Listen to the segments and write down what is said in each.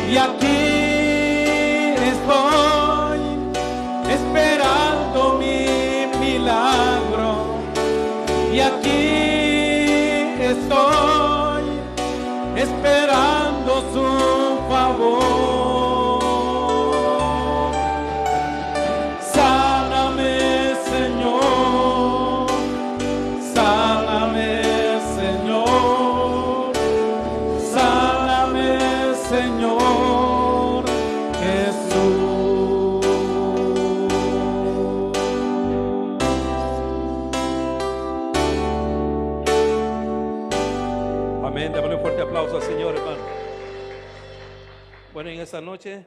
Y aquí estoy esperando mi milagro. Y aquí estoy esperando su favor. Sáname, Señor. Sáname, Señor. Sáname, Señor Jesús. Amén. Démosle un fuerte aplauso al Señor, hermano. Bueno, en esta noche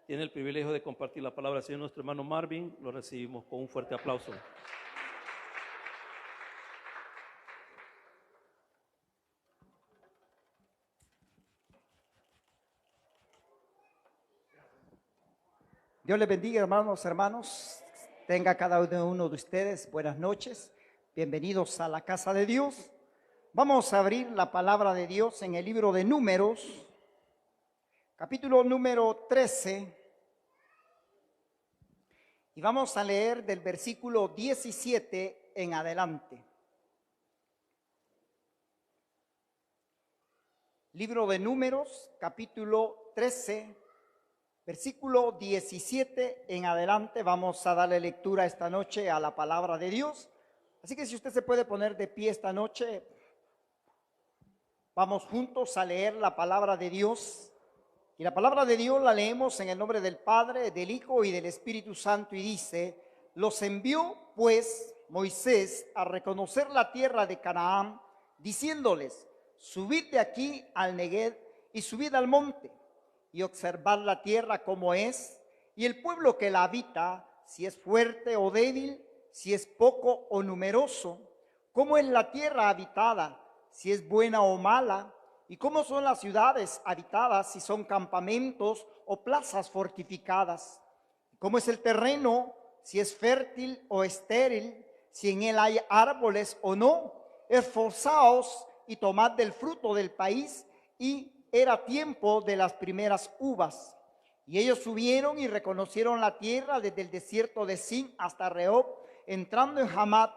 tiene el privilegio de compartir la palabra del Señor nuestro hermano Marvin. Lo recibimos con un fuerte aplauso. Dios les bendiga, hermanos. Tenga cada uno de ustedes buenas noches. Bienvenidos a la casa de Dios. Vamos a abrir la palabra de Dios en el libro de Números, capítulo número 13. Y vamos a leer del versículo 17 en adelante. Libro de Números, capítulo 13, versículo 17 en adelante. Vamos a darle lectura esta noche a la palabra de Dios. Así que si usted se puede poner de pie esta noche, vamos juntos a leer la palabra de Dios. Y la palabra de Dios la leemos en el nombre del Padre, del Hijo y del Espíritu Santo. Y dice: los envió pues Moisés a reconocer la tierra de Canaán, diciéndoles: subid de aquí al Neguev y subid al monte y observad la tierra como es, y el pueblo que la habita, si es fuerte o débil, si es poco o numeroso, cómo es la tierra habitada, si es buena o mala, y cómo son las ciudades habitadas, si son campamentos o plazas fortificadas, cómo es el terreno, si es fértil o estéril, si en él hay árboles o no. Esforzaos y tomad del fruto del país. Y era tiempo de las primeras uvas. Y ellos subieron y reconocieron la tierra desde el desierto de Sin hasta Rehob, entrando en Hamat,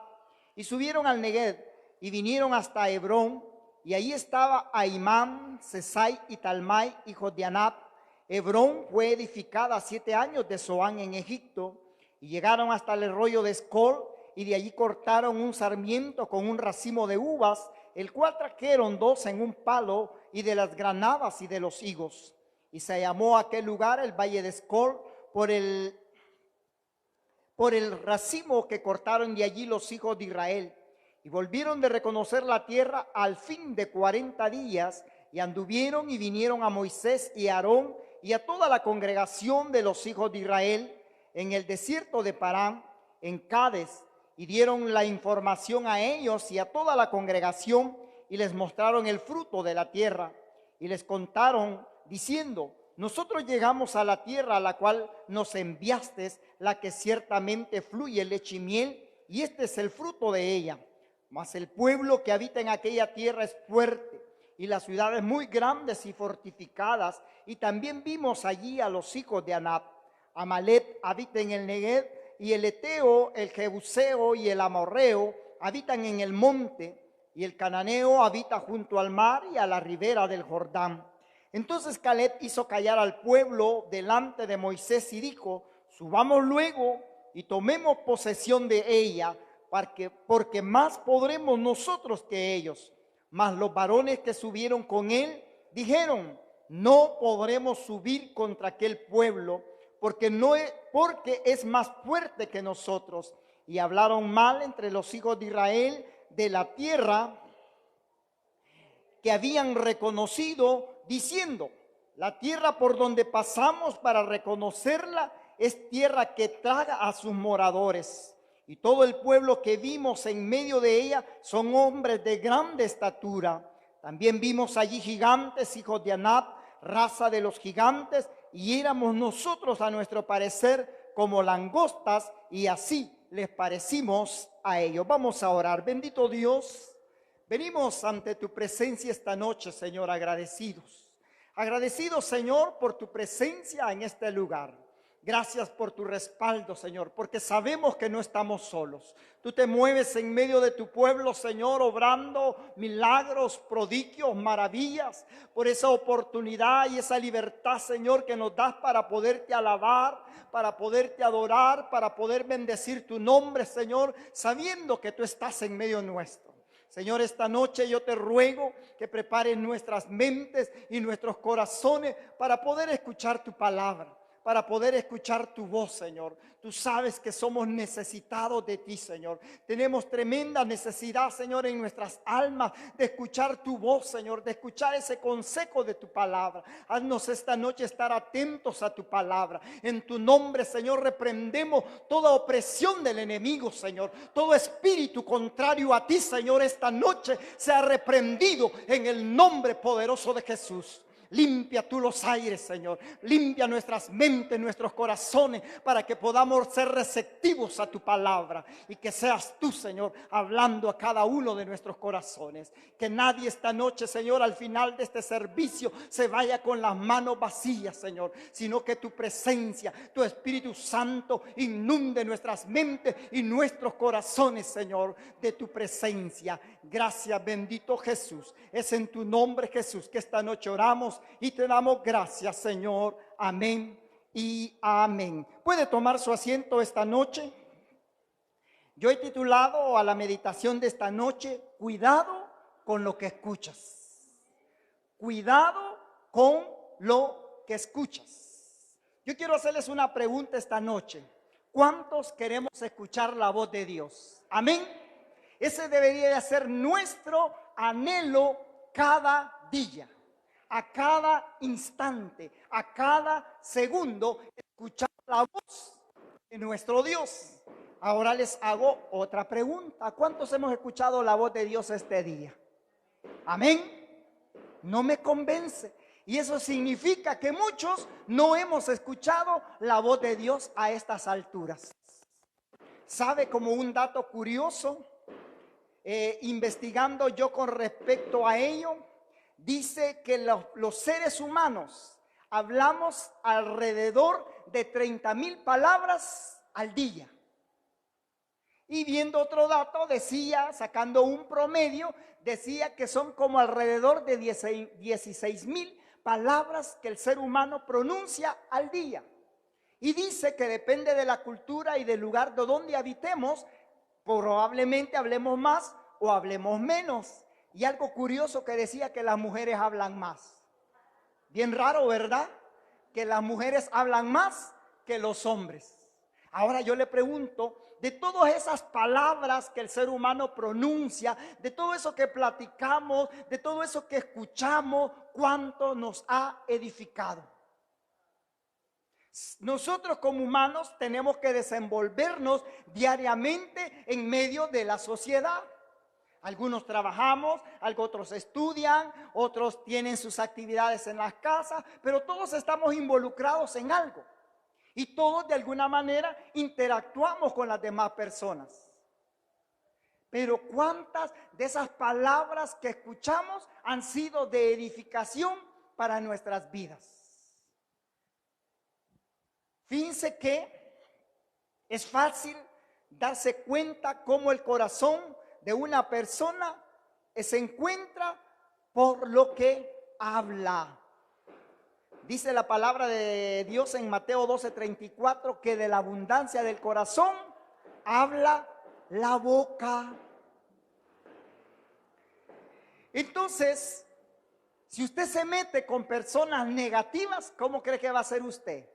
y subieron al Neguev y vinieron hasta Hebrón, y ahí estaba Ahimán, Sesai y Talmai, hijos de Anab. Hebrón fue edificada 7 años de Zoán en Egipto, y llegaron hasta el arroyo de Escol, y de allí cortaron un sarmiento con un racimo de uvas, el cual trajeron 2 en un palo, y de las granadas y de los higos. Y se llamó aquel lugar el Valle de Escol por el racimo que cortaron de allí los hijos de Israel. Y volvieron de reconocer la tierra al fin de 40 días, y anduvieron y vinieron a Moisés y a Aarón y a toda la congregación de los hijos de Israel en el desierto de Parán, en Cades, y dieron la información a ellos y a toda la congregación, y les mostraron el fruto de la tierra, y les contaron diciendo: nosotros llegamos a la tierra a la cual nos enviaste, la que ciertamente fluye leche y miel, y este es el fruto de ella. Mas el pueblo que habita en aquella tierra es fuerte, y las ciudades muy grandes y fortificadas. Y también vimos allí a los hijos de Anab. Amalek habita en el Neguev, y el Eteo, el Jebuseo y el Amorreo habitan en el monte, y el Cananeo habita junto al mar y a la ribera del Jordán. Entonces Caleb hizo callar al pueblo delante de Moisés y dijo: subamos luego y tomemos posesión de ella, porque más podremos nosotros que ellos. Mas los varones que subieron con él dijeron: no podremos subir contra aquel pueblo, porque es más fuerte que nosotros. Y hablaron mal entre los hijos de Israel de la tierra que habían reconocido, diciendo: la tierra por donde pasamos para reconocerla es tierra que traga a sus moradores. Y todo el pueblo que vimos en medio de ella son hombres de grande estatura. También vimos allí gigantes, hijos de Anab, raza de los gigantes, y éramos nosotros a nuestro parecer como langostas, y así les parecimos a ellos. Vamos a orar. Bendito Dios, venimos ante tu presencia esta noche, Señor, agradecidos. Agradecido, Señor, por tu presencia en este lugar. Gracias por tu respaldo, Señor, porque sabemos que no estamos solos. Tú te mueves en medio de tu pueblo, Señor, obrando milagros, prodigios, maravillas, por esa oportunidad y esa libertad, Señor, que nos das para poderte alabar, para poderte adorar, para poder bendecir tu nombre, Señor, sabiendo que tú estás en medio nuestro. Señor, esta noche yo te ruego que prepares nuestras mentes y nuestros corazones para poder escuchar tu palabra, para poder escuchar tu voz, Señor. Tú sabes que somos necesitados de ti, Señor. Tenemos tremenda necesidad, Señor, en nuestras almas de escuchar tu voz, Señor, de escuchar ese consejo de tu palabra. Haznos esta noche estar atentos a tu palabra. En tu nombre, Señor, reprendemos toda opresión del enemigo, Señor. Todo espíritu contrario a ti, Señor, esta noche sea reprendido en el nombre poderoso de Jesús. Limpia tú los aires, Señor. Limpia nuestras mentes, nuestros corazones, para que podamos ser receptivos a tu palabra. Y que seas tú, Señor, hablando a cada uno de nuestros corazones. Que nadie esta noche, Señor, al final de este servicio se vaya con las manos vacías, Señor. Sino que tu presencia, tu Espíritu Santo inunde nuestras mentes y nuestros corazones, Señor, de tu presencia. Gracias, bendito Jesús. Es en tu nombre, Jesús, que esta noche oramos y te damos gracias, Señor. Amén y amén. ¿Puede tomar su asiento esta noche? Yo he titulado a la meditación de esta noche, cuidado con lo que escuchas. Cuidado con lo que escuchas. Yo quiero hacerles una pregunta esta noche. ¿Cuántos queremos escuchar la voz de Dios? Amén. Ese debería ser nuestro anhelo cada día, a cada instante, a cada segundo, escuchar la voz de nuestro Dios. Ahora les hago otra pregunta. ¿Cuántos hemos escuchado la voz de Dios este día? Amén. No me convence. Y eso significa que muchos no hemos escuchado la voz de Dios a estas alturas. ¿Sabe, como un dato curioso? Investigando yo con respecto a ello, dice que los seres humanos hablamos alrededor de 30,000 palabras al día. Y viendo otro dato, decía, sacando un promedio, decía que son como alrededor de 16,000 palabras que el ser humano pronuncia al día. Y dice que depende de la cultura y del lugar de donde habitemos, probablemente hablemos más o hablemos menos. Y algo curioso que decía que las mujeres hablan más. Bien raro, ¿verdad? Que las mujeres hablan más que los hombres. Ahora yo le pregunto, de todas esas palabras que el ser humano pronuncia, de todo eso que platicamos, de todo eso que escuchamos, ¿cuánto nos ha edificado? Nosotros como humanos tenemos que desenvolvernos diariamente en medio de la sociedad. Algunos trabajamos, otros estudian, otros tienen sus actividades en las casas, pero todos estamos involucrados en algo. Y todos de alguna manera interactuamos con las demás personas. Pero ¿cuántas de esas palabras que escuchamos han sido de edificación para nuestras vidas? Fíjense que es fácil darse cuenta cómo el corazón de una persona se encuentra por lo que habla. Dice la palabra de Dios en Mateo 12:34 que de la abundancia del corazón habla la boca. Entonces, si usted se mete con personas negativas, ¿cómo cree que va a ser usted?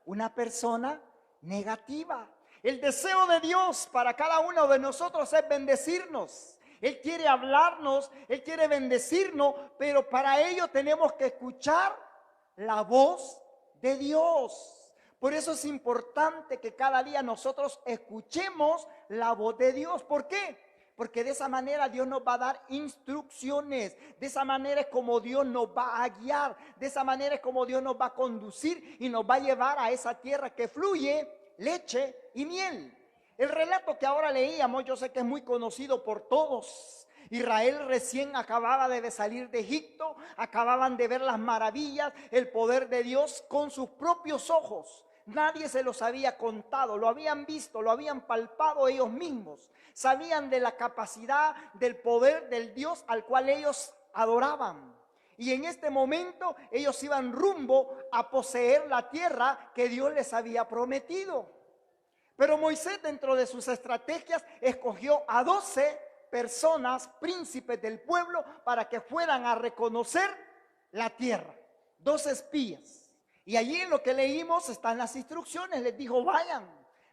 Una persona negativa. El deseo de Dios para cada uno de nosotros es bendecirnos. Él quiere hablarnos, Él quiere bendecirnos, pero para ello tenemos que escuchar la voz de Dios. Por eso es importante que cada día nosotros escuchemos la voz de Dios. ¿Por qué? Porque de esa manera Dios nos va a dar instrucciones. De esa manera es como Dios nos va a guiar. De esa manera es como Dios nos va a conducir y nos va a llevar a esa tierra que fluye leche y miel. El relato que ahora leíamos, yo sé que es muy conocido por todos. Israel recién acababa de salir de Egipto, acababan de ver las maravillas, el poder de Dios con sus propios ojos. Nadie se los había contado, lo habían visto, lo habían palpado ellos mismos. Sabían de la capacidad, del poder del Dios al cual ellos adoraban. Y en este momento ellos iban rumbo a poseer la tierra que Dios les había prometido. Pero Moisés, dentro de sus estrategias, escogió a 12 personas, príncipes del pueblo, para que fueran a reconocer la tierra. 12 espías. Y allí en lo que leímos están las instrucciones. Les dijo: vayan,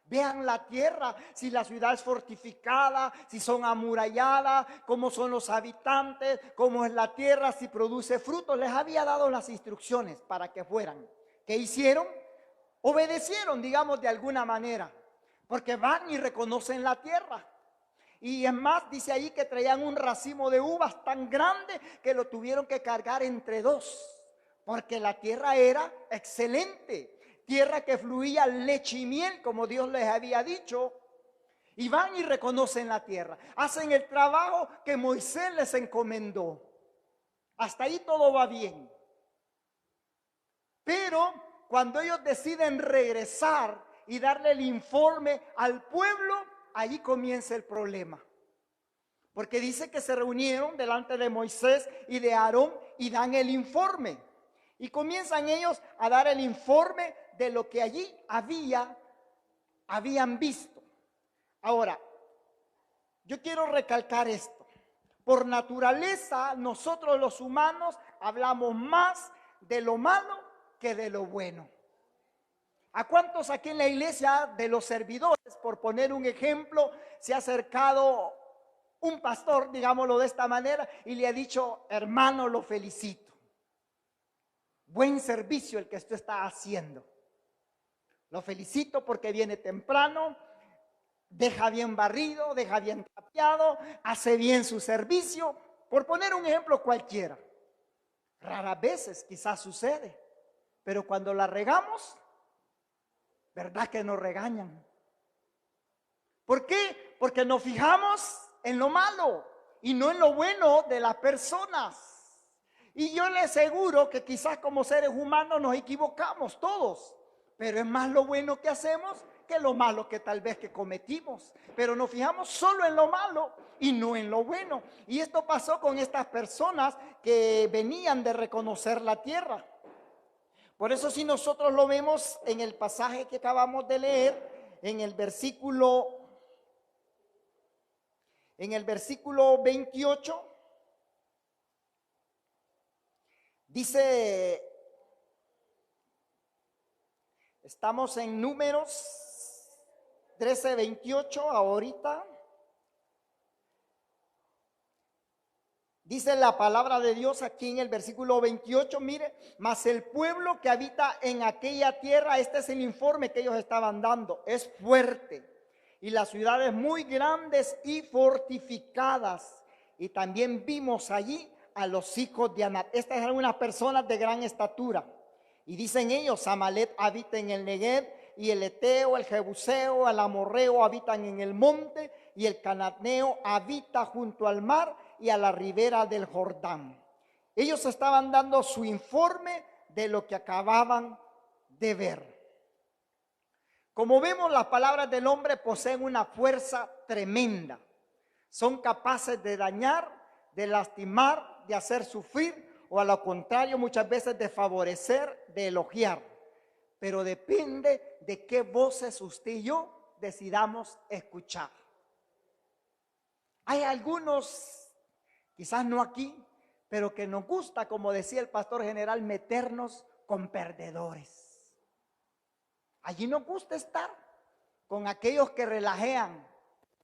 vean la tierra, si la ciudad es fortificada, si son amuralladas, cómo son los habitantes, cómo es la tierra, si produce frutos. Les había dado las instrucciones para que fueran. ¿Qué hicieron? Obedecieron, digamos, de alguna manera, porque van y reconocen la tierra. Y es más, dice ahí que traían un racimo de uvas tan grande que lo tuvieron que cargar entre dos, porque la tierra era excelente, tierra que fluía leche y miel, como Dios les había dicho. Y van y reconocen la tierra, hacen el trabajo que Moisés les encomendó. Hasta ahí todo va bien. Pero cuando ellos deciden regresar y darle el informe al pueblo, allí comienza el problema. Porque dice que se reunieron delante de Moisés y de Aarón y dan el informe. Y comienzan ellos a dar el informe de lo que allí habían visto. Ahora, yo quiero recalcar esto. Por naturaleza, nosotros los humanos hablamos más de lo malo que de lo bueno. ¿A cuántos aquí en la iglesia de los servidores, por poner un ejemplo, se ha acercado un pastor, digámoslo de esta manera, y le ha dicho: hermano, lo felicito, buen servicio el que usted está haciendo, lo felicito porque viene temprano, deja bien barrido, deja bien trapeado, hace bien su servicio? Por poner un ejemplo cualquiera. Raras veces quizás sucede, pero cuando la regamos, ¿verdad que nos regañan? ¿Por qué? Porque nos fijamos en lo malo y no en lo bueno de las personas. Y yo les aseguro que quizás como seres humanos nos equivocamos todos, pero es más lo bueno que hacemos que lo malo que tal vez que cometimos. Pero nos fijamos solo en lo malo y no en lo bueno. Y esto pasó con estas personas que venían de reconocer la tierra. Por eso, si nosotros lo vemos en el pasaje que acabamos de leer, en el versículo 28, dice, estamos en Números 13:28 ahorita. Dice la palabra de Dios aquí en el versículo 28, mire: mas el pueblo que habita en aquella tierra, este es el informe que ellos estaban dando, es fuerte, y las ciudades muy grandes y fortificadas. Y también vimos allí a los hijos de Anac. Estas eran unas personas de gran estatura. Y dicen ellos: Amalet habita en el Negev, y el Eteo, el Jebuseo, el Amorreo habitan en el monte, y el Cananeo habita junto al mar y a la ribera del Jordán. Ellos estaban dando su informe de lo que acababan de ver. Como vemos, las palabras del hombre poseen una fuerza tremenda. Son capaces de dañar, de lastimar, de hacer sufrir, o a lo contrario, muchas veces de favorecer, de elogiar. Pero depende de qué voces usted y yo decidamos escuchar. Hay algunos, quizás no aquí, pero que nos gusta, como decía el pastor general, meternos con perdedores. Allí nos gusta estar con aquellos que relajean,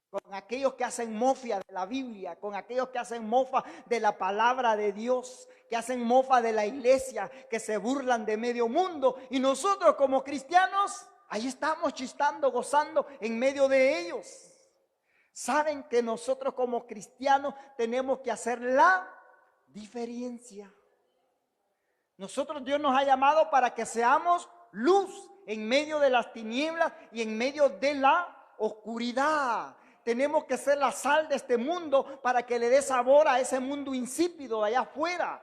con aquellos que hacen mofia de la Biblia, con aquellos que hacen mofa de la palabra de Dios, que hacen mofa de la iglesia, que se burlan de medio mundo. Y nosotros como cristianos, ahí estamos chistando, gozando en medio de ellos. Saben que nosotros como cristianos tenemos que hacer la diferencia. Nosotros, Dios nos ha llamado para que seamos luz en medio de las tinieblas y en medio de la oscuridad. tenemos que ser la sal de este mundo para que le dé sabor a ese mundo insípido allá afuera.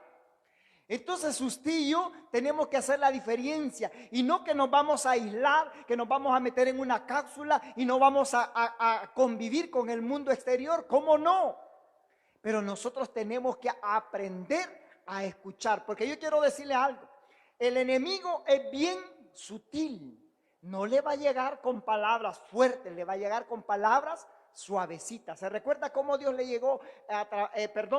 Entonces usted y yo tenemos que hacer la diferencia y no que nos vamos a aislar, que nos vamos a meter en una cápsula y no vamos a convivir con el mundo exterior. ¿Cómo no? Pero nosotros tenemos que aprender a escuchar, porque yo quiero decirle algo. El enemigo es bien sutil. No le va a llegar con palabras fuertes, le va a llegar con palabras suavecitas. ¿Se recuerda cómo Dios le llegó,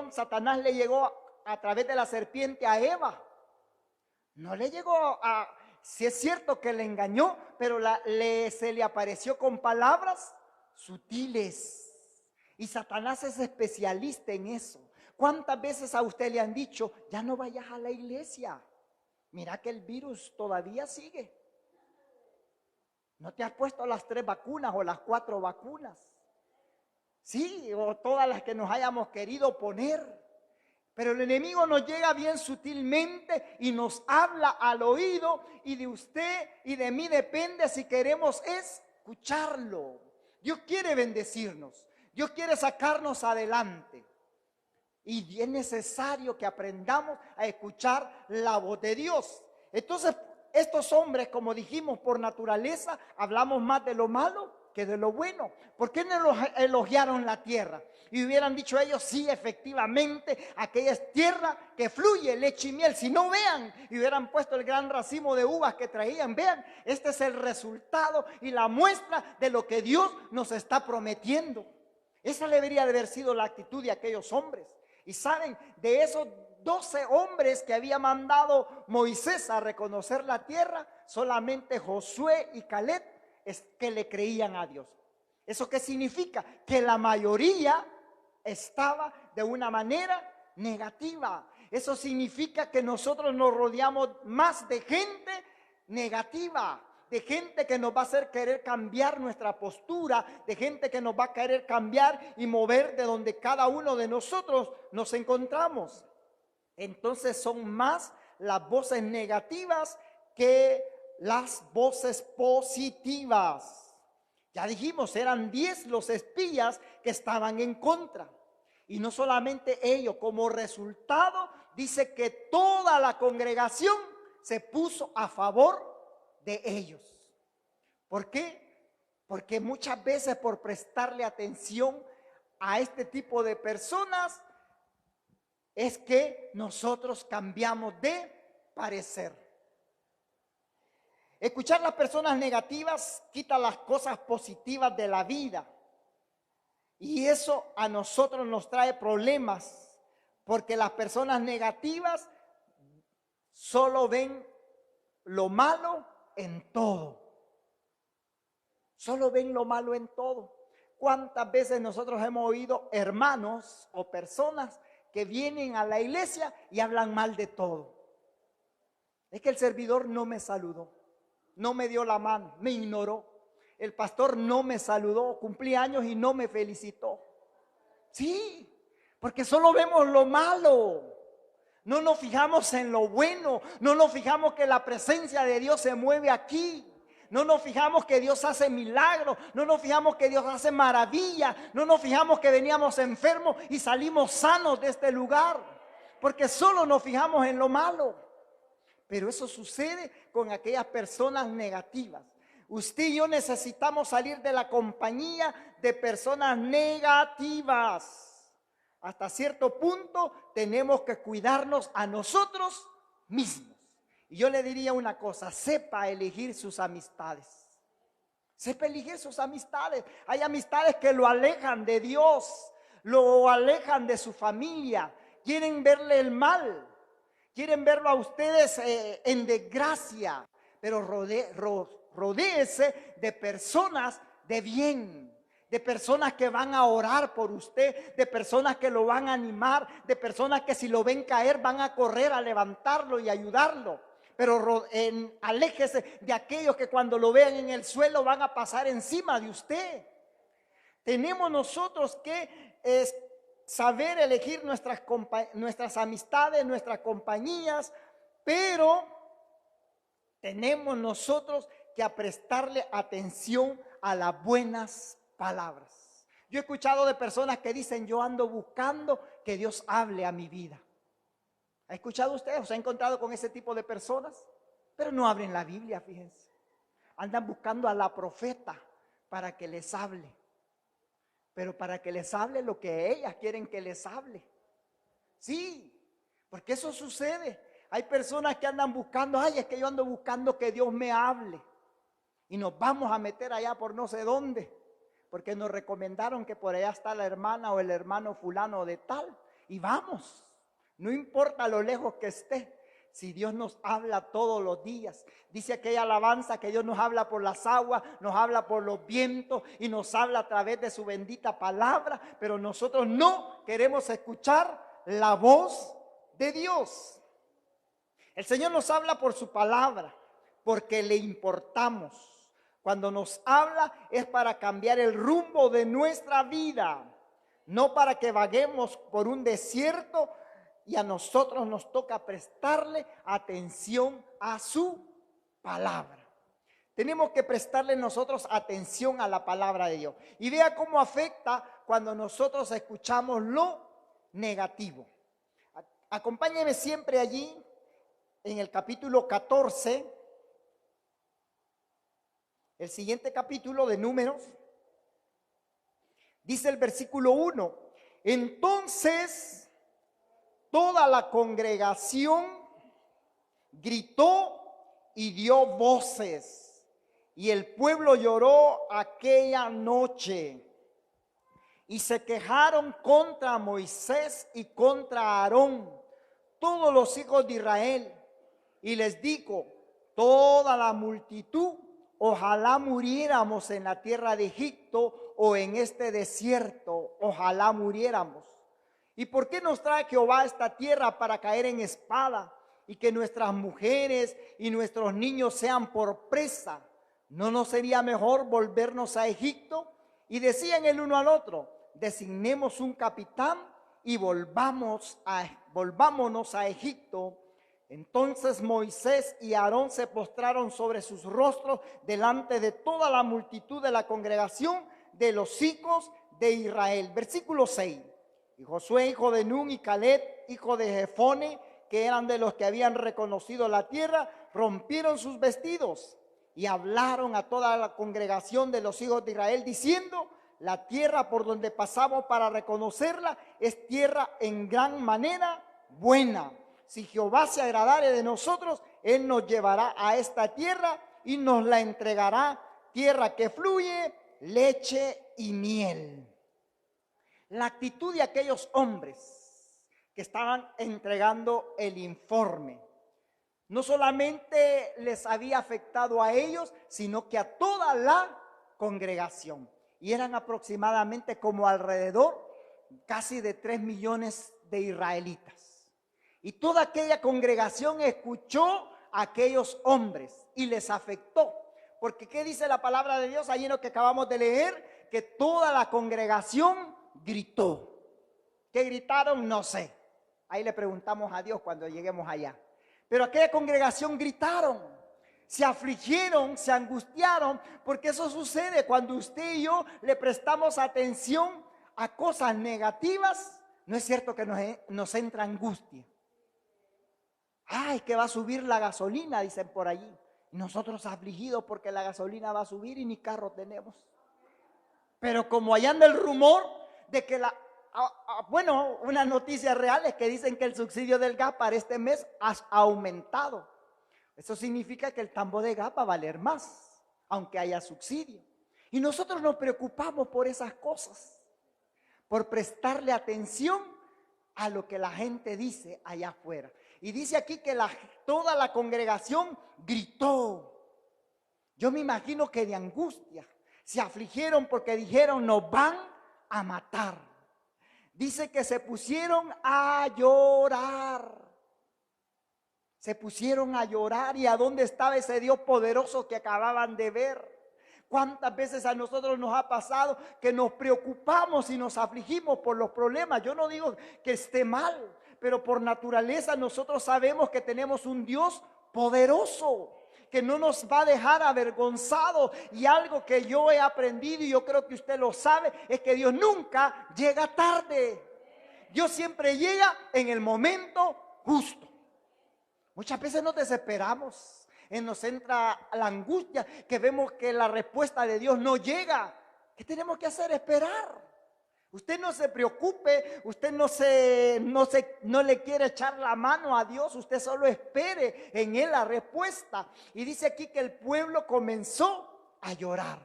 Satanás le llegó a través de la serpiente a Eva? No le llegó si es cierto que le engañó, pero se le apareció con palabras sutiles. Y Satanás es especialista en eso. ¿Cuántas veces a usted le han dicho, ya no vayas a la iglesia? Mira que el virus todavía sigue. ¿No te has puesto las 3 vacunas o las 4 vacunas? Sí, o todas las que nos hayamos querido poner. Pero el enemigo nos llega bien sutilmente y nos habla al oído, y de usted y de mí depende si queremos escucharlo. Dios quiere bendecirnos, Dios quiere sacarnos adelante. Y es necesario que aprendamos a escuchar la voz de Dios. Entonces, estos hombres, como dijimos, por naturaleza, hablamos más de lo malo que de lo bueno. ¿Por qué no elogiaron la tierra? Y hubieran dicho ellos, sí, efectivamente, aquella es tierra que fluye leche y miel. Si no, vean, y hubieran puesto el gran racimo de uvas que traían. Vean, este es el resultado y la muestra de lo que Dios nos está prometiendo. Esa debería de haber sido la actitud de aquellos hombres. Y saben, de esos 12 hombres que había mandado Moisés a reconocer la tierra, solamente Josué y Caleb es que le creían a Dios. ¿Eso qué significa? Que la mayoría estaba de una manera negativa. Eso significa que nosotros nos rodeamos más de gente negativa, de gente que nos va a hacer querer cambiar nuestra postura, de gente que nos va a querer cambiar y mover de donde cada uno de nosotros nos encontramos. Entonces son más las voces negativas que las voces positivas. Ya dijimos, eran 10 los espías que estaban en contra. Y no solamente ellos, como resultado dice que toda la congregación se puso a favor de ellos. ¿Por qué? Porque muchas veces por prestarle atención a este tipo de personas es que nosotros cambiamos de parecer. Escuchar las personas negativas quita las cosas positivas de la vida. Y eso a nosotros nos trae problemas, porque las personas negativas solo ven lo malo en todo. Solo ven lo malo en todo. ¿Cuántas veces nosotros hemos oído hermanos o personas que vienen a la iglesia y hablan mal de todo? Es que el servidor no me saludó, no me dio la mano, me ignoró. El pastor no me saludó, cumplí años y no me felicitó. Sí, porque solo vemos lo malo. No nos fijamos en lo bueno, no nos fijamos que la presencia de Dios se mueve aquí. No nos fijamos que Dios hace milagros, no nos fijamos que Dios hace maravillas, no nos fijamos que veníamos enfermos y salimos sanos de este lugar, porque solo nos fijamos en lo malo. Pero eso sucede con aquellas personas negativas. Usted y yo necesitamos salir de la compañía de personas negativas. Hasta cierto punto tenemos que cuidarnos a nosotros mismos. Y yo le diría una cosa, sepa elegir sus amistades. Sepa elegir sus amistades. Hay amistades que lo alejan de Dios, lo alejan de su familia, quieren verle el mal, quieren verlo a ustedes en desgracia, pero rodéese de personas de bien, de personas que van a orar por usted, de personas que lo van a animar, de personas que si lo ven caer van a correr a levantarlo y ayudarlo. Pero aléjese de aquellos que cuando lo vean en el suelo van a pasar encima de usted. Tenemos nosotros que saber elegir nuestras amistades, nuestras compañías, pero tenemos nosotros que prestarle atención a las buenas palabras. Yo he escuchado de personas que dicen, yo ando buscando que Dios hable a mi vida. ¿Ha escuchado usted o se ha encontrado con ese tipo de personas? Pero no abren la Biblia, fíjense. Andan buscando a la profeta para que les hable. Pero para que les hable lo que ellas quieren que les hable. Sí, porque eso sucede. Hay personas que andan buscando, ay, es que yo ando buscando que Dios me hable. Y nos vamos a meter allá por no sé dónde. Porque nos recomendaron que por allá está la hermana o el hermano fulano de tal. Y vamos, no importa lo lejos que esté. Si Dios nos habla todos los días. Dice aquella alabanza que Dios nos habla por las aguas, nos habla por los vientos y nos habla a través de su bendita palabra. Pero nosotros no queremos escuchar la voz de Dios. El Señor nos habla por su palabra, porque le importamos. Cuando nos habla es para cambiar el rumbo de nuestra vida, no para que vaguemos por un desierto. Y a nosotros nos toca prestarle atención a su palabra. Tenemos que prestarle nosotros atención a la palabra de Dios. Y vea cómo afecta cuando nosotros escuchamos lo negativo. Acompáñeme siempre allí en el capítulo 14, el siguiente capítulo de Números. Dice el versículo 1. Entonces toda la congregación gritó y dio voces, y el pueblo lloró aquella noche, y se quejaron contra Moisés y contra Aarón, todos los hijos de Israel, y les dijo toda la multitud, ojalá muriéramos en la tierra de Egipto o en este desierto, ojalá muriéramos. ¿Y por qué nos trae Jehová a esta tierra para caer en espada y que nuestras mujeres y nuestros niños sean por presa? ¿No nos sería mejor volvernos a Egipto? Y decían el uno al otro, designemos un capitán y volvámonos a Egipto. Entonces Moisés y Aarón se postraron sobre sus rostros delante de toda la multitud de la congregación de los hijos de Israel. Versículo 6. Y Josué, hijo de Nun, y Caleb, hijo de Jefone, que eran de los que habían reconocido la tierra, rompieron sus vestidos y hablaron a toda la congregación de los hijos de Israel, diciendo, la tierra por donde pasamos para reconocerla es tierra en gran manera buena. Si Jehová se agradare de nosotros, Él nos llevará a esta tierra y nos la entregará, tierra que fluye leche y miel. La actitud de aquellos hombres que estaban entregando el informe no solamente les había afectado a ellos, sino que a toda la congregación. Y eran aproximadamente como alrededor casi de 3 millones de israelitas. Y toda aquella congregación escuchó a aquellos hombres y les afectó. Porque ¿qué dice la palabra de Dios? Allí en lo que acabamos de leer, que toda la congregación gritó. ¿Qué gritaron? No sé. Ahí le preguntamos a Dios cuando lleguemos allá. Pero aquella congregación gritaron, se afligieron, se angustiaron, porque eso sucede cuando usted y yo le prestamos atención a cosas negativas. No es cierto que nos entra angustia. Ay, que va a subir la gasolina, dicen por allí. Y nosotros afligidos porque la gasolina va a subir y ni carro tenemos. Pero como allá anda el rumor de que una noticia real es que dicen que el subsidio del gas para este mes ha aumentado. Eso significa que el tambo de gas va a valer más, aunque haya subsidio. Y nosotros nos preocupamos por esas cosas, por prestarle atención a lo que la gente dice allá afuera. Y dice aquí que toda la congregación gritó. Yo me imagino que de angustia se afligieron porque dijeron, nos van a matar. Dice que se pusieron a llorar. Se pusieron a llorar. ¿Y a dónde estaba ese Dios poderoso que acababan de ver? ¿Cuántas veces a nosotros nos ha pasado que nos preocupamos y nos afligimos por los problemas? Yo no digo que esté mal, pero por naturaleza nosotros sabemos que tenemos un Dios poderoso que no nos va a dejar avergonzados. Y algo que yo he aprendido, y yo creo que usted lo sabe, es que Dios nunca llega tarde. Dios siempre llega en el momento justo. Muchas veces nos desesperamos, nos entra la angustia, que vemos que la respuesta de Dios no llega. ¿Qué tenemos que hacer? Esperar. Usted no se preocupe, usted no le quiere echar la mano a Dios, usted solo espere en Él la respuesta. Y dice aquí que el pueblo comenzó a llorar.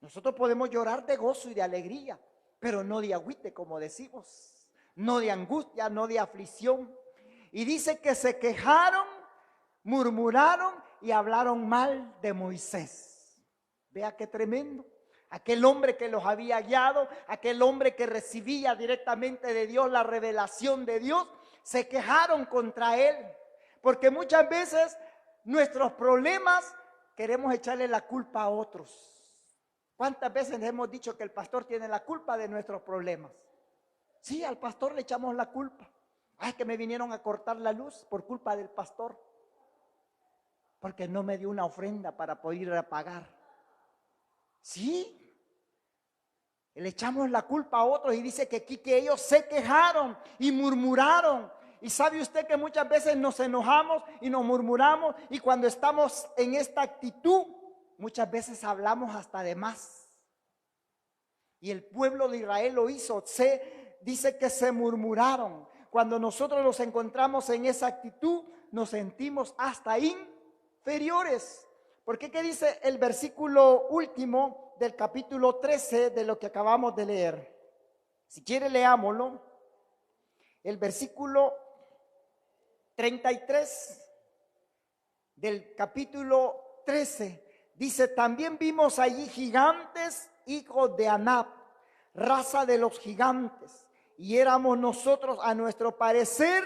Nosotros podemos llorar de gozo y de alegría, pero no de agüite, como decimos, no de angustia, no de aflicción. Y dice que se quejaron, murmuraron y hablaron mal de Moisés. Vea qué tremendo. Aquel hombre que los había guiado, aquel hombre que recibía directamente de Dios la revelación de Dios, se quejaron contra él. Porque muchas veces nuestros problemas queremos echarle la culpa a otros. ¿Cuántas veces hemos dicho que el pastor tiene la culpa de nuestros problemas? Sí, al pastor le echamos la culpa. Ay, que me vinieron a cortar la luz por culpa del pastor, porque no me dio una ofrenda para poder pagar. Sí, le echamos la culpa a otros y dice que aquí que ellos se quejaron y murmuraron. Y sabe usted que muchas veces nos enojamos y nos murmuramos, y cuando estamos en esta actitud muchas veces hablamos hasta de más. Y el pueblo de Israel lo hizo. Dice que se murmuraron. Cuando nosotros nos encontramos en esa actitud, nos sentimos hasta inferiores. ¿Por qué? ¿Qué dice el versículo último del capítulo 13 de lo que acabamos de leer? Si quiere, leámoslo. El versículo 33 del capítulo 13 dice: también vimos allí gigantes, hijos de Anab, raza de los gigantes, y éramos nosotros a nuestro parecer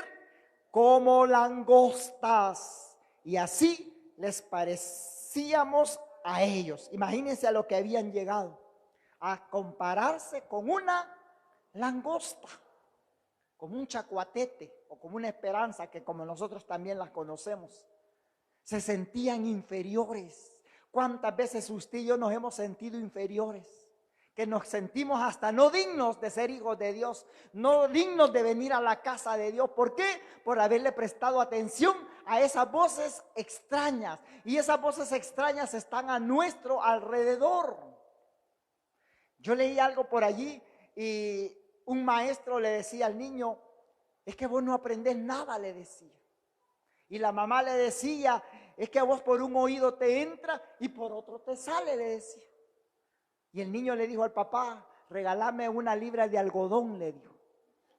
como langostas, y así les parecíamos a ellos. Imagínense a lo que habían llegado, a compararse con una langosta, como un chacuatete o como una esperanza, que como nosotros también las conocemos. Se sentían inferiores. ¿Cuántas veces usted y yo nos hemos sentido inferiores? Que nos sentimos hasta no dignos de ser hijos de Dios, no dignos de venir a la casa de Dios. ¿Por qué? Por haberle prestado atención a esas voces extrañas. Y esas voces extrañas están a nuestro alrededor. Yo leí algo por allí y un maestro le decía al niño: es que vos no aprendés nada, le decía. Y la mamá le decía: es que a vos por un oído te entra y por otro te sale, le decía. Y el niño le dijo al papá: regálame una libra de algodón, le dijo.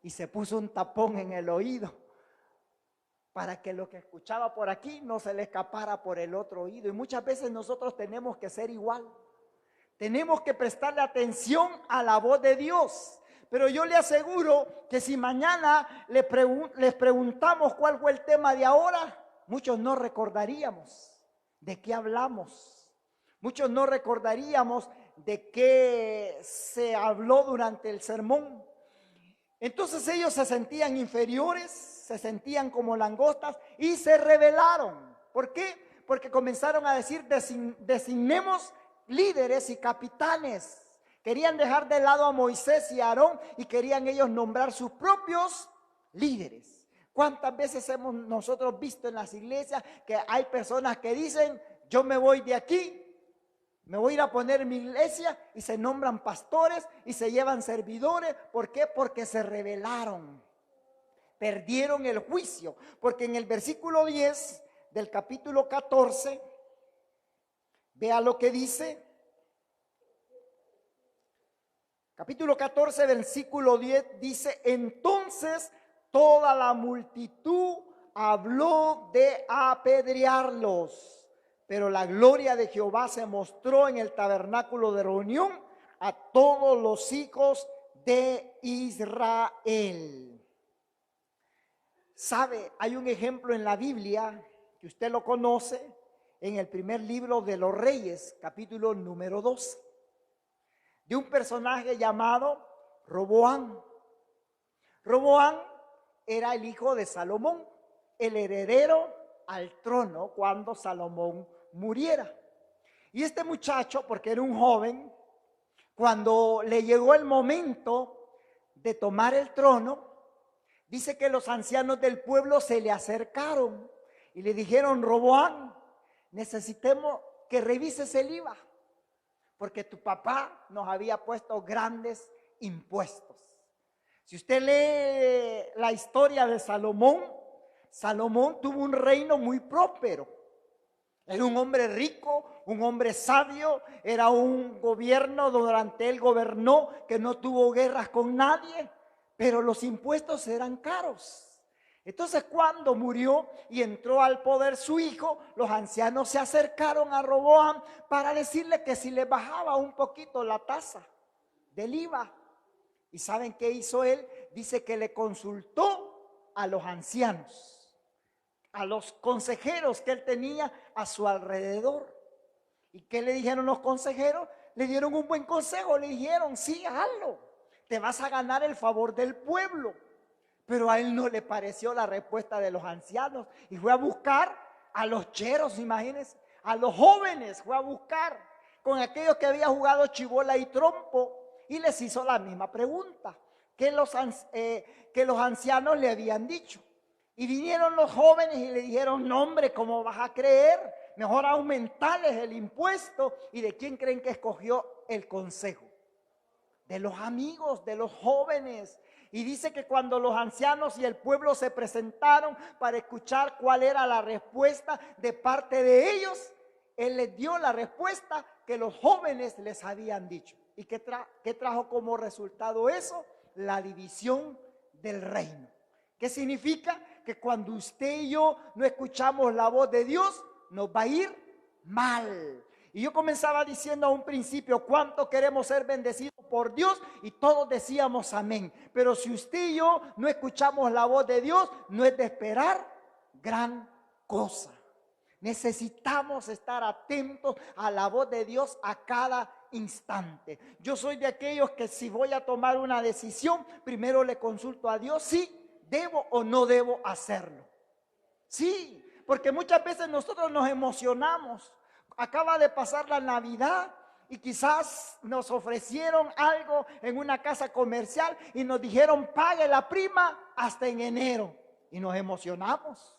Y se puso un tapón en el oído para que lo que escuchaba por aquí no se le escapara por el otro oído. Y muchas veces nosotros tenemos que ser igual. Tenemos que prestarle atención a la voz de Dios. Pero yo le aseguro que si mañana les preguntamos cuál fue el tema de ahora, muchos no recordaríamos de qué hablamos. Muchos no recordaríamos de qué se habló durante el sermón. Entonces ellos se sentían inferiores, se sentían como langostas y se rebelaron. ¿Por qué? Porque comenzaron a decir: designemos líderes y capitanes. Querían dejar de lado a Moisés y a Aarón y querían ellos nombrar sus propios líderes. ¿Cuántas veces hemos nosotros visto en las iglesias que hay personas que dicen: yo me voy de aquí, me voy a ir a poner en mi iglesia, y se nombran pastores y se llevan servidores? ¿Por qué? Porque se rebelaron, perdieron el juicio. Porque en el versículo 10 del capítulo 14, vea lo que dice. Capítulo 14, versículo 10 dice: entonces toda la multitud habló de apedrearlos, pero la gloria de Jehová se mostró en el tabernáculo de reunión a todos los hijos de Israel. ¿Sabe? Hay un ejemplo en la Biblia que usted lo conoce, en el primer libro de los Reyes, capítulo número 12, de un personaje llamado Roboam. Roboam era el hijo de Salomón, el heredero al trono cuando Salomón muriera. Y este muchacho, porque era un joven, cuando le llegó el momento de tomar el trono, dice que los ancianos del pueblo se le acercaron y le dijeron: Roboam, necesitamos que revises el IVA, porque tu papá nos había puesto grandes impuestos. Si usted lee la historia de Salomón, Salomón tuvo un reino muy próspero. Era un hombre rico, un hombre sabio, era un gobierno durante él gobernó que no tuvo guerras con nadie, pero los impuestos eran caros. Entonces, cuando murió y entró al poder su hijo, los ancianos se acercaron a Roboam para decirle que si le bajaba un poquito la tasa del IVA. ¿Y saben qué hizo él? Dice que le consultó a los ancianos, a los consejeros que él tenía a su alrededor. ¿Y qué le dijeron los consejeros? Le dieron un buen consejo, le dijeron: sí, hazlo, te vas a ganar el favor del pueblo. Pero a él no le pareció la respuesta de los ancianos y fue a buscar a los cheros, imagínense, a los jóvenes, fue a buscar con aquellos que habían jugado chibola y trompo y les hizo la misma pregunta que los ancianos le habían dicho. Y vinieron los jóvenes y le dijeron: no, hombre, ¿cómo vas a creer? Mejor aumentarles el impuesto. ¿Y de quién creen que escogió el consejo? De los amigos, de los jóvenes. Y dice que cuando los ancianos y el pueblo se presentaron para escuchar cuál era la respuesta de parte de ellos, él les dio la respuesta que los jóvenes les habían dicho. ¿Y qué trajo como resultado eso? La división del reino. ¿Qué significa? Que cuando usted y yo no escuchamos la voz de Dios, nos va a ir mal. Y yo comenzaba diciendo a un principio: ¿cuánto queremos ser bendecidos por Dios? Y todos decíamos amén. Pero si usted y yo no escuchamos la voz de Dios, no es de esperar gran cosa. Necesitamos estar atentos a la voz de Dios a cada instante. Yo soy de aquellos que si voy a tomar una decisión, primero le consulto a Dios si debo o no debo hacerlo. Sí, porque muchas veces nosotros nos emocionamos. Acaba de pasar la Navidad y quizás nos ofrecieron algo en una casa comercial y nos dijeron: pague la prima hasta en enero. Y nos emocionamos.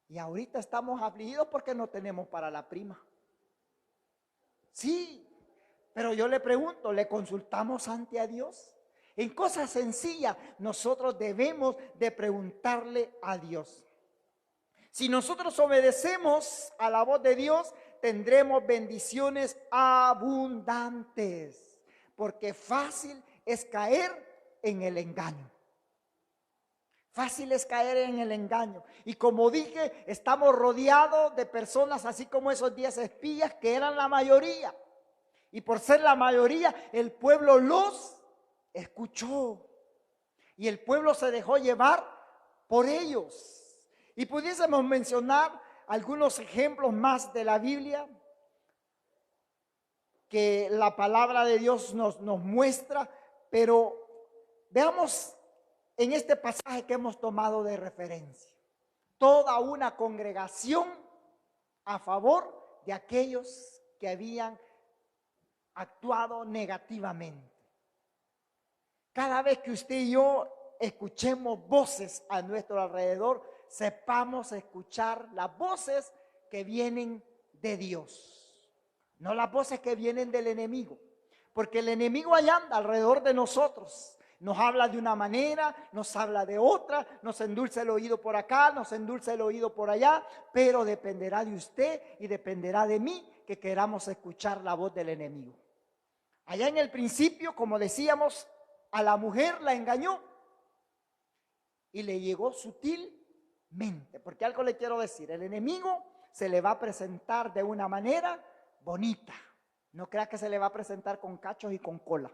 Y ahorita estamos afligidos porque no tenemos para la prima. Sí, pero yo le pregunto: ¿le consultamos ante a Dios? En cosas sencillas nosotros debemos de preguntarle a Dios. Si nosotros obedecemos a la voz de Dios, tendremos bendiciones abundantes, porque fácil es caer en el engaño. Fácil es caer en el engaño. Y como dije, estamos rodeados de personas así como esos 10 espías que eran la mayoría. Y por ser la mayoría, el pueblo los escuchó. Y el pueblo se dejó llevar por ellos. Y pudiésemos mencionar algunos ejemplos más de la Biblia que la palabra de Dios nos muestra, pero veamos en este pasaje que hemos tomado de referencia. Toda una congregación a favor de aquellos que habían actuado negativamente. Cada vez que usted y yo escuchemos voces a nuestro alrededor, sepamos escuchar las voces que vienen de Dios, no las voces que vienen del enemigo, porque el enemigo allá anda alrededor de nosotros, nos habla de una manera, nos habla de otra, nos endulza el oído por acá, nos endulza el oído por allá, pero dependerá de usted y dependerá de mí que queramos escuchar la voz del enemigo. Allá en el principio, como decíamos, a la mujer la engañó y le llegó sutilmente, porque algo le quiero decir: el enemigo se le va a presentar de una manera bonita. No crea que se le va a presentar con cachos y con cola.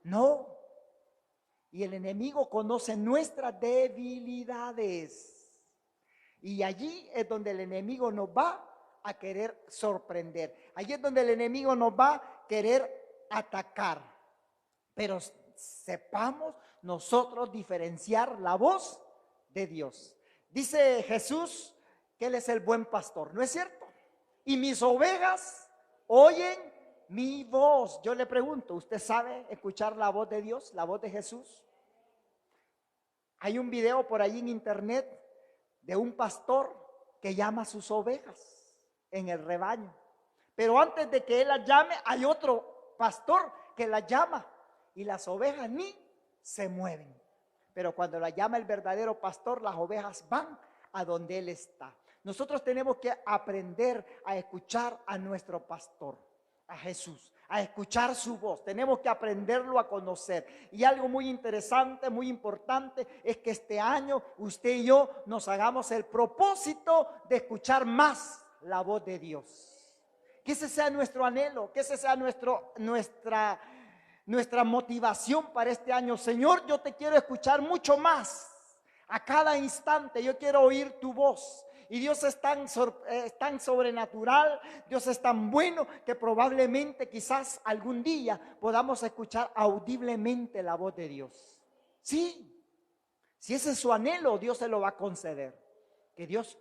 No. Y el enemigo conoce nuestras debilidades. Y allí es donde el enemigo nos va a querer sorprender. Allí es donde el enemigo nos va a querer atacar. Pero sepamos nosotros diferenciar la voz de Dios. Dice Jesús que Él es el buen pastor, ¿no es cierto? Y mis ovejas oyen mi voz. Yo le pregunto, ¿usted sabe escuchar la voz de Dios, la voz de Jesús? Hay un video por ahí en internet de un pastor que llama a sus ovejas en el rebaño. Pero antes de que él las llame, hay otro pastor que las llama y las ovejas ni se mueven. Pero cuando la llama el verdadero pastor, las ovejas van a donde él está. Nosotros tenemos que aprender a escuchar a nuestro pastor, a Jesús, a escuchar su voz. Tenemos que aprenderlo a conocer. Y algo muy interesante, muy importante, es que este año usted y yo nos hagamos el propósito de escuchar más la voz de Dios. Que ese sea nuestro anhelo, que ese sea nuestra motivación para este año. Señor, yo te quiero escuchar mucho más. A cada instante yo quiero oír tu voz. Y Dios es tan sobrenatural, Dios es tan bueno, que probablemente quizás algún día podamos escuchar audiblemente la voz de Dios. Sí, si ese es su anhelo, Dios se lo va a conceder. Que Dios,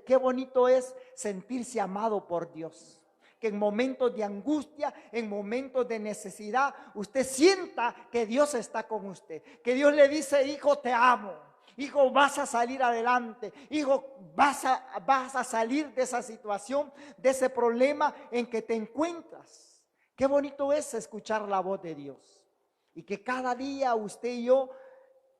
qué bonito es sentirse amado por Dios. Que en momentos de angustia, en momentos de necesidad, usted sienta que Dios está con usted. Que Dios le dice: hijo, te amo. Hijo, vas a salir adelante. Hijo, vas a salir de esa situación, de ese problema en que te encuentras. Qué bonito es escuchar la voz de Dios. Y que cada día usted y yo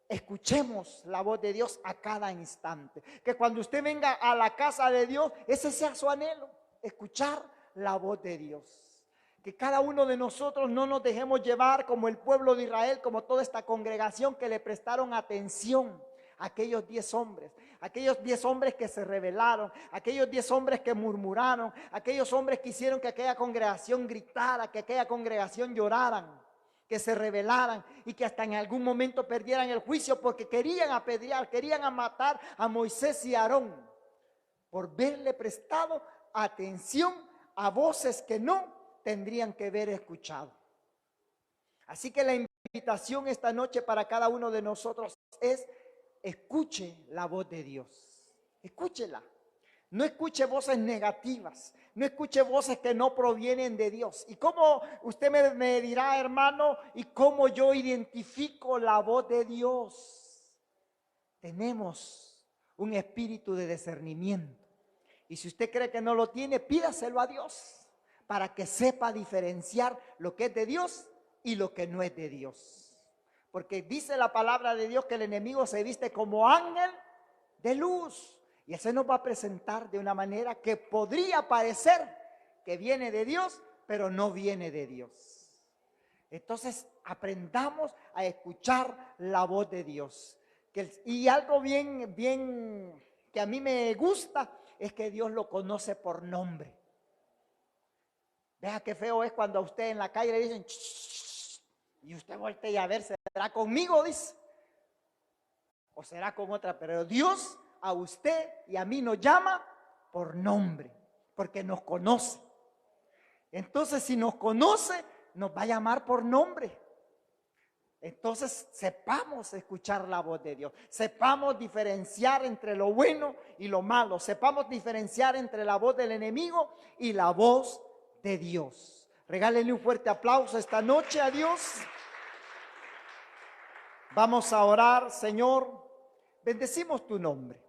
escuchemos la voz de Dios a cada instante. Que cuando usted venga a la casa de Dios, ese sea su anhelo, escuchar la voz de Dios. Que cada uno de nosotros no nos dejemos llevar como el pueblo de Israel, como toda esta congregación que le prestaron atención. Aquellos 10 hombres que se rebelaron, aquellos 10 hombres que murmuraron, aquellos hombres que hicieron que aquella congregación gritara, que aquella congregación lloraran, que se rebelaran y que hasta en algún momento perdieran el juicio porque querían apedrear, querían matar a Moisés y a Aarón por verle prestado atención a voces que no tendrían que haber escuchado. Así que la invitación esta noche para cada uno de nosotros es: escuche la voz de Dios, escúchela. No escuche voces negativas, no escuche voces que no provienen de Dios. ¿Y cómo usted me dirá, hermano, y cómo yo identifico la voz de Dios? Tenemos un espíritu de discernimiento. Y si usted cree que no lo tiene, pídaselo a Dios para que sepa diferenciar lo que es de Dios y lo que no es de Dios. Porque dice la palabra de Dios que el enemigo se viste como ángel de luz. Y ese nos va a presentar de una manera que podría parecer que viene de Dios, pero no viene de Dios. Entonces aprendamos a escuchar la voz de Dios. Y algo bien que a mí me gusta es que Dios lo conoce por nombre. Vea qué feo es cuando a usted en la calle le dicen y usted voltea a ver, ¿será conmigo? Dice, o será con otra. Pero Dios a usted y a mí nos llama por nombre, porque nos conoce. Entonces, si nos conoce, nos va a llamar por nombre. Entonces, sepamos escuchar la voz de Dios, sepamos diferenciar entre lo bueno y lo malo, sepamos diferenciar entre la voz del enemigo y la voz de Dios. Regálenle un fuerte aplauso esta noche a Dios. Vamos a orar. Señor, bendecimos tu nombre.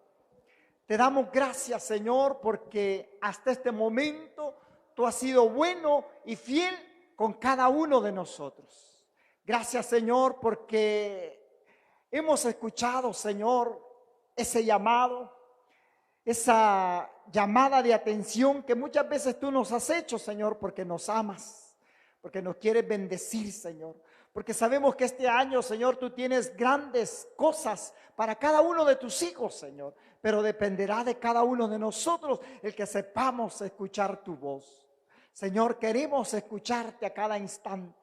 Te damos gracias, Señor, porque hasta este momento tú has sido bueno y fiel con cada uno de nosotros. Gracias, Señor, porque hemos escuchado, Señor, ese llamado, esa llamada de atención que muchas veces tú nos has hecho, Señor, porque nos amas, porque nos quieres bendecir, Señor. Porque sabemos que este año, Señor, tú tienes grandes cosas para cada uno de tus hijos, Señor. Pero dependerá de cada uno de nosotros el que sepamos escuchar tu voz. Señor, queremos escucharte a cada instante.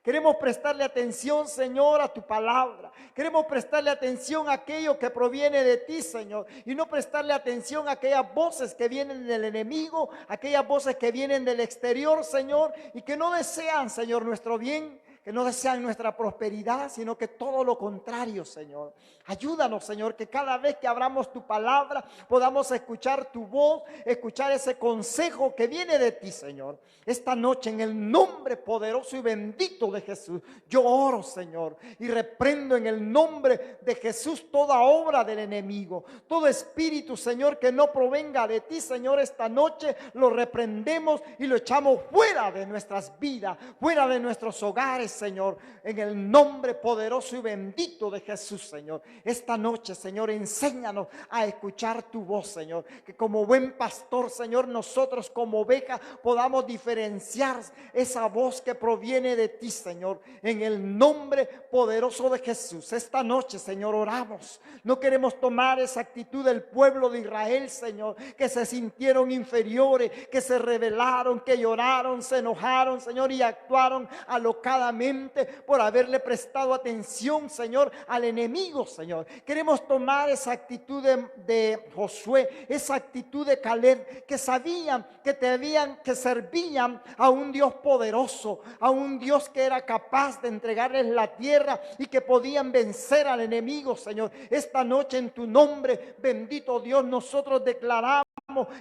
Queremos prestarle atención, Señor, a tu palabra. Queremos prestarle atención a aquello que proviene de ti, Señor. Y no prestarle atención a aquellas voces que vienen del enemigo, aquellas voces que vienen del exterior, Señor, y que no desean, Señor, nuestro bien. que no desean nuestra prosperidad, sino que todo lo contrario, Señor. Ayúdanos, Señor, que cada vez que abramos tu palabra podamos escuchar tu voz, escuchar ese consejo que viene de ti, Señor. Esta noche, en el nombre poderoso y bendito de Jesús, yo oro, Señor, y reprendo en el nombre de Jesús toda obra del enemigo, todo espíritu, Señor, que no provenga de ti, Señor. Esta noche lo reprendemos y lo echamos fuera de nuestras vidas, fuera de nuestros hogares, Señor, en el nombre poderoso y bendito de Jesús, Señor. Esta noche, Señor, enséñanos a escuchar tu voz, Señor, que como buen pastor, Señor, nosotros como oveja podamos diferenciar esa voz que proviene de ti, Señor, en el nombre poderoso de Jesús. Esta noche, Señor, oramos. No queremos tomar esa actitud del pueblo de Israel, Señor, que se sintieron inferiores, que se rebelaron, que lloraron, se enojaron, Señor, y actuaron alocadamente por haberle prestado atención, Señor, al enemigo, Señor. Queremos tomar esa actitud de Josué, esa actitud de Caleb, que sabían que servían a un Dios poderoso, a un Dios que era capaz de entregarles la tierra y que podían vencer al enemigo, Señor. Esta noche, en tu nombre, bendito Dios, nosotros declaramos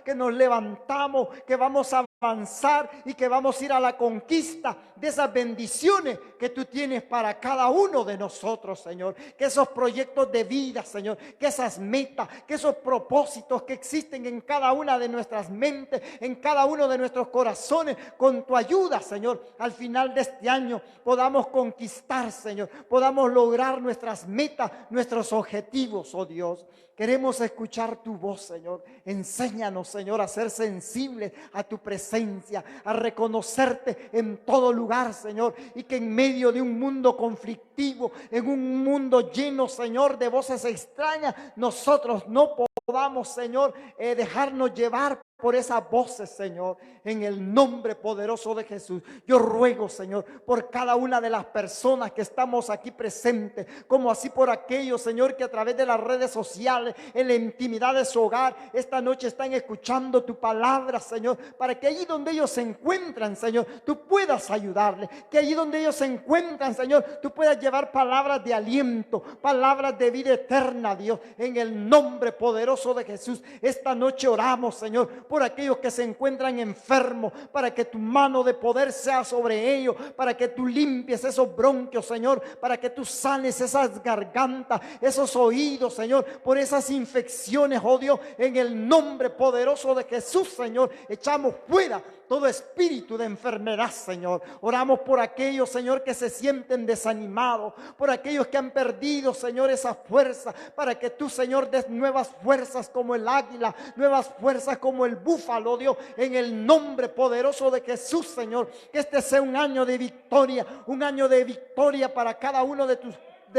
que nos levantamos, que vamos a avanzar y que vamos a ir a la conquista de esas bendiciones que tú tienes para cada uno de nosotros, Señor. Que esos proyectos de vida, Señor, que esas metas, que esos propósitos que existen en cada una de nuestras mentes, en cada uno de nuestros corazones, con tu ayuda, Señor, al final de este año podamos conquistar, Señor, podamos lograr nuestras metas, nuestros objetivos, oh Dios. Queremos escuchar tu voz, Señor. Enséñanos, Señor, a ser sensibles a tu presencia, a reconocerte en todo lugar, Señor, y que en medio de un mundo conflictivo, en un mundo lleno, Señor, de voces extrañas, nosotros no podamos, Señor, dejarnos llevar por esas voces, Señor, en el nombre poderoso de Jesús. Yo ruego, Señor, por cada una de las personas que estamos aquí presentes, como así por aquellos, Señor, que a través de las redes sociales, en la intimidad de su hogar, esta noche están escuchando tu palabra, Señor, para que allí donde ellos se encuentran, Señor, tú puedas ayudarles, que allí donde ellos se encuentran, Señor, tú puedas llevar palabras de aliento, palabras de vida eterna, Dios, en el nombre poderoso de Jesús. Esta noche oramos, Señor, por aquellos que se encuentran enfermos, para que tu mano de poder sea sobre ellos, para que tú limpies esos bronquios, Señor, para que tú sanes esas gargantas, esos oídos, Señor, por esas infecciones, oh Dios, en el nombre poderoso de Jesús, Señor. Echamos fuera todo espíritu de enfermedad, Señor. Oramos por aquellos, Señor, que se sienten desanimados, por aquellos que han perdido, Señor, esa fuerza, para que tú, Señor, des nuevas fuerzas como el águila, nuevas fuerzas como el búfalo, Dios, en el nombre poderoso de Jesús, Señor. Que este sea un año de victoria para cada uno de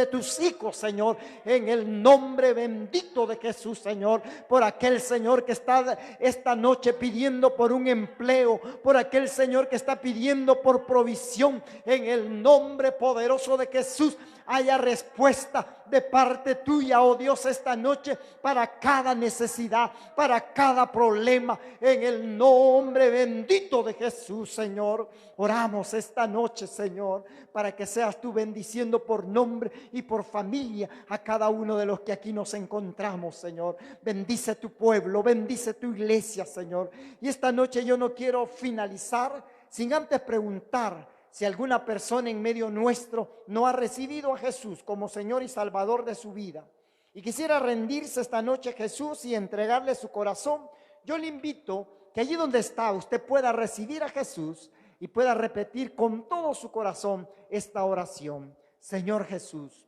tus hijos, Señor, en el nombre bendito de Jesús, Señor. Por aquel, Señor, que está esta noche pidiendo por un empleo, por aquel, Señor, que está pidiendo por provisión, en el nombre poderoso de Jesús, haya respuesta de parte tuya, oh Dios, esta noche, para cada necesidad, para cada problema, en el nombre bendito de Jesús, Señor. Oramos esta noche, Señor, para que seas tú bendiciendo por nombre y por familia a cada uno de los que aquí nos encontramos, Señor. Bendice tu pueblo, bendice tu iglesia, Señor. Y esta noche yo no quiero finalizar sin antes preguntar si alguna persona en medio nuestro no ha recibido a Jesús como Señor y Salvador de su vida y quisiera rendirse esta noche a Jesús y entregarle su corazón. Yo le invito que allí donde está usted pueda recibir a Jesús y pueda repetir con todo su corazón esta oración. Señor Jesús,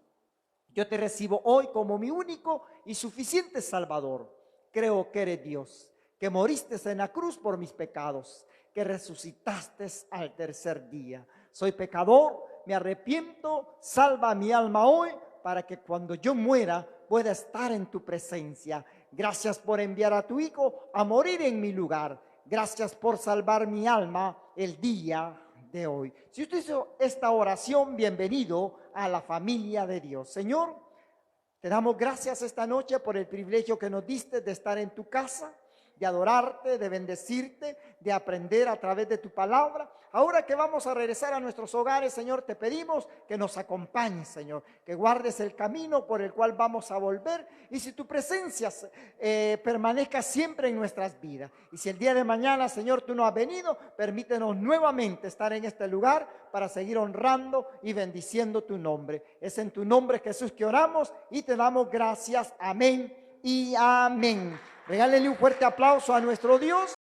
yo te recibo hoy como mi único y suficiente Salvador. Creo que eres Dios, que moriste en la cruz por mis pecados, que resucitaste al tercer día. Soy pecador, me arrepiento, salva mi alma hoy para que cuando yo muera pueda estar en tu presencia. Gracias por enviar a tu Hijo a morir en mi lugar. Gracias por salvar mi alma el día de hoy. Si usted hizo esta oración, bienvenido a la familia de Dios. Señor, te damos gracias esta noche por el privilegio que nos diste de estar en tu casa. de adorarte, de bendecirte, de aprender a través de tu palabra. Ahora que vamos a regresar a nuestros hogares, Señor, te pedimos que nos acompañes, Señor, que guardes el camino por el cual vamos a volver, y si tu presencia permanezca siempre en nuestras vidas. Y si el día de mañana, Señor, tú no has venido, permítenos nuevamente estar en este lugar para seguir honrando y bendiciendo tu nombre. Es en tu nombre, Jesús, que oramos y te damos gracias. Amén y amén. Regálenle un fuerte aplauso a nuestro Dios.